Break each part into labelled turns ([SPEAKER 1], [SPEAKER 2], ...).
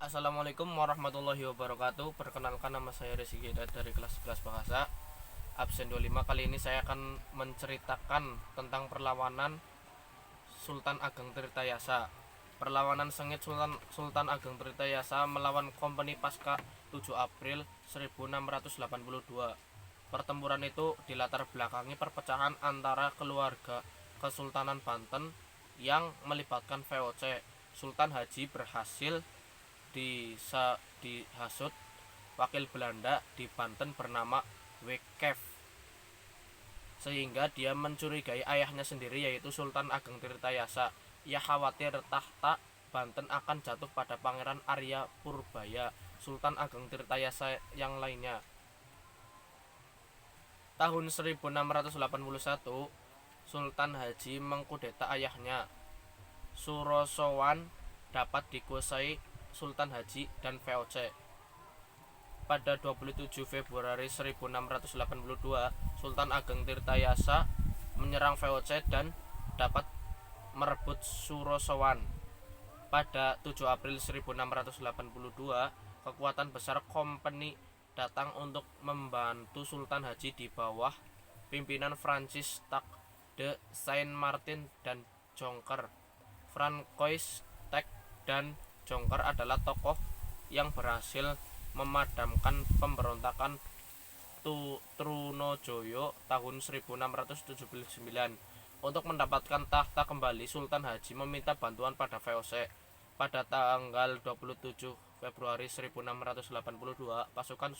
[SPEAKER 1] Assalamualaikum warahmatullahi wabarakatuh. Perkenalkan, nama saya Rizky dari kelas 11 Bahasa absen 25. Kali ini saya akan menceritakan tentang perlawanan Sultan Ageng Tirtayasa. Perlawanan sengit Sultan Ageng Tirtayasa melawan Kompeni pasca 7 April 1682. Pertempuran itu dilatar belakangi perpecahan antara keluarga Kesultanan Banten yang melibatkan VOC. Sultan Haji berhasil dihasut wakil Belanda di Banten bernama Wycliffe, sehingga dia mencurigai ayahnya sendiri, yaitu Sultan Ageng Tirtayasa. Ia khawatir tahta Banten akan jatuh pada Pangeran Arya Purbaya, Sultan Ageng Tirtayasa yang lainnya. Tahun 1681, Sultan Haji mengkudeta ayahnya. Surosowan dapat dikuasai Sultan Haji dan VOC. Pada 27 Februari 1682, Sultan Ageng Tirtayasa menyerang VOC dan dapat merebut Surosowan. Pada 7 April 1682, kekuatan besar Kompeni datang untuk membantu Sultan Haji di bawah pimpinan Francis de Saint-Martin dan Jonker. Francois dan Jonker adalah tokoh yang berhasil memadamkan pemberontakan Trunojoyo tahun 1679. Untuk mendapatkan tahta kembali, Sultan Haji meminta bantuan pada VOC. Pada tanggal 27 Februari 1682, pasukan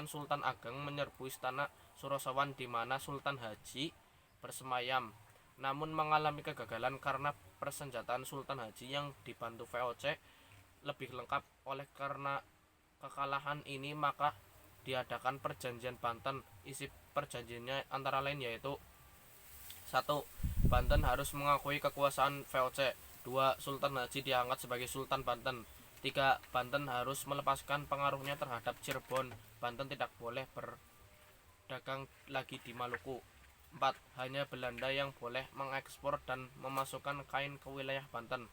[SPEAKER 1] Sultan Ageng menyerbu istana Surosowan di mana Sultan Haji bersemayam, namun mengalami kegagalan karena persenjataan Sultan Haji yang dibantu VOC lebih lengkap. Oleh karena kekalahan ini, maka diadakan perjanjian Banten. Isi perjanjiannya antara lain yaitu: 1. Banten harus mengakui kekuasaan VOC. 2. Sultan Haji diangkat sebagai Sultan Banten. 3. Banten harus melepaskan pengaruhnya terhadap Cirebon. Banten tidak boleh berdagang lagi di Maluku. 4. Hanya Belanda yang boleh mengekspor dan memasukkan kain ke wilayah Banten.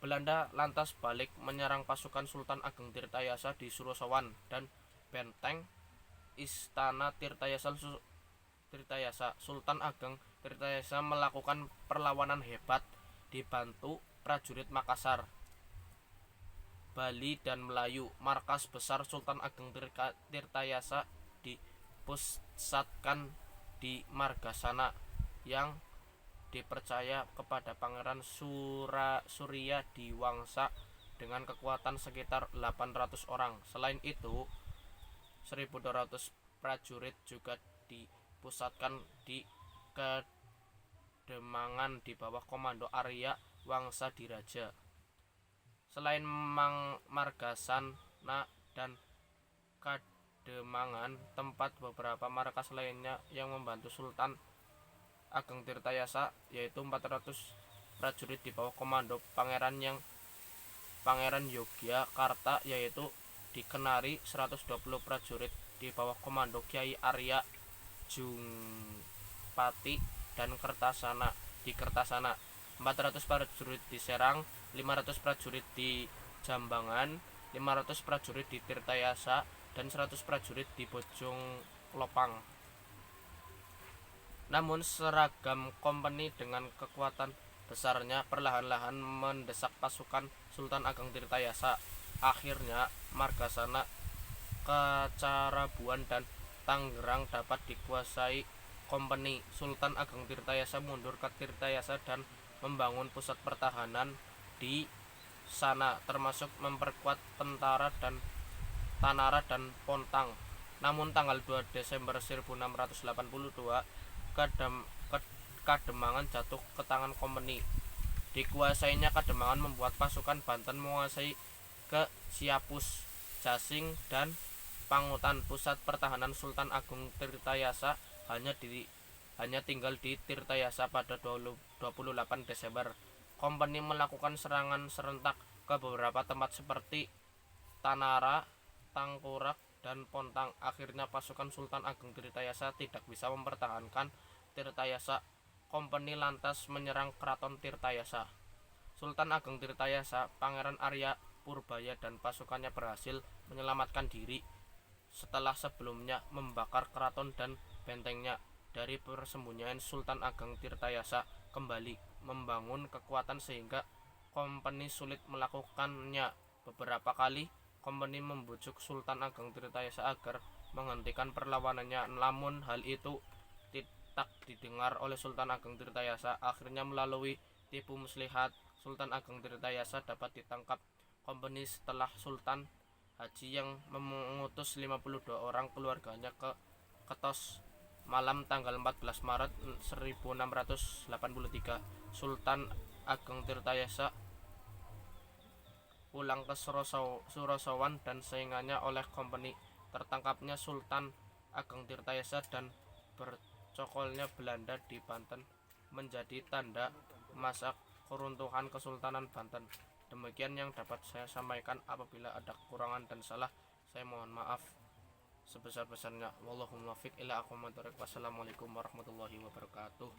[SPEAKER 1] Belanda lantas balik menyerang pasukan Sultan Ageng Tirtayasa di Surosowan dan benteng Istana Tirtayasa. Sultan Ageng Tirtayasa melakukan perlawanan hebat dibantu prajurit Makassar, Bali, dan Melayu. Markas besar Sultan Ageng Tirtayasa dipusatkan di Margasana yang dipercaya kepada Pangeran Surya Diwangsa dengan kekuatan sekitar 800 orang. Selain itu, 1.200 prajurit juga dipusatkan di Kademangan di bawah komando Arya Wangsa Diraja. Selain Margasana dan Kademangan, tempat beberapa markas lainnya yang membantu Sultan Ageng Tirtayasa, yaitu 400 prajurit di bawah komando Pangeran Yogyakarta, yaitu di Kenari, 120 prajurit di bawah komando Kiai Arya Jungpati dan Kertasana, 400 prajurit di Serang, 500 prajurit di Jambangan, 500 prajurit di Tirtayasa, dan 100 prajurit di Bojonglopang. Namun seragam kompeni dengan kekuatan besarnya perlahan-lahan mendesak pasukan Sultan Ageng Tirtayasa. Akhirnya Margasana, Kacarabuan, dan Tangerang dapat dikuasai kompeni. Sultan Ageng Tirtayasa mundur ke Tirtayasa dan membangun pusat pertahanan di sana, termasuk memperkuat Tanara dan Pontang. Namun tanggal 2 Desember 1682, Kademangan jatuh ke tangan kompeni. Dikuasainya Kademangan membuat pasukan Banten menguasai ke Siapus, Jasing, dan Pangutan. Pusat pertahanan Sultan Ageng Tirtayasa hanya tinggal di Tirtayasa. Pada 28 Desember, kompeni melakukan serangan serentak ke beberapa tempat seperti Tanara, Tangkurak, dan Pontang. Akhirnya pasukan Sultan Ageng Tirtayasa tidak bisa mempertahankan Tirtayasa. Kompeni lantas menyerang keraton Tirtayasa. Sultan Ageng Tirtayasa, Pangeran Arya Purbaya dan pasukannya berhasil menyelamatkan diri setelah sebelumnya membakar keraton dan bentengnya. Dari persembunyian, Sultan Ageng Tirtayasa kembali membangun kekuatan sehingga Kompeni sulit melakukannya. Beberapa kali Kompeni membujuk Sultan Ageng Tirtayasa agar menghentikan perlawanannya, namun hal itu tidak didengar oleh Sultan Ageng Tirtayasa. Akhirnya melalui tipu muslihat, Sultan Ageng Tirtayasa dapat ditangkap Kompeni setelah Sultan Haji yang mengutus 52 orang keluarganya ke Ketos. Malam tanggal 14 Maret 1683, Sultan Ageng Tirtayasa pulang ke Surasawan dan saingannya oleh Kompeni. Tertangkapnya Sultan Ageng Tirtayasa dan bercokolnya Belanda di Banten menjadi tanda masa keruntuhan Kesultanan Banten. Demikian yang dapat saya sampaikan. Apabila ada kekurangan dan salah, saya mohon maaf sebesar-besarnya. Wallahul muwaffiq ila aqwamit thoriq. Wassalamualaikum warahmatullahi wabarakatuh.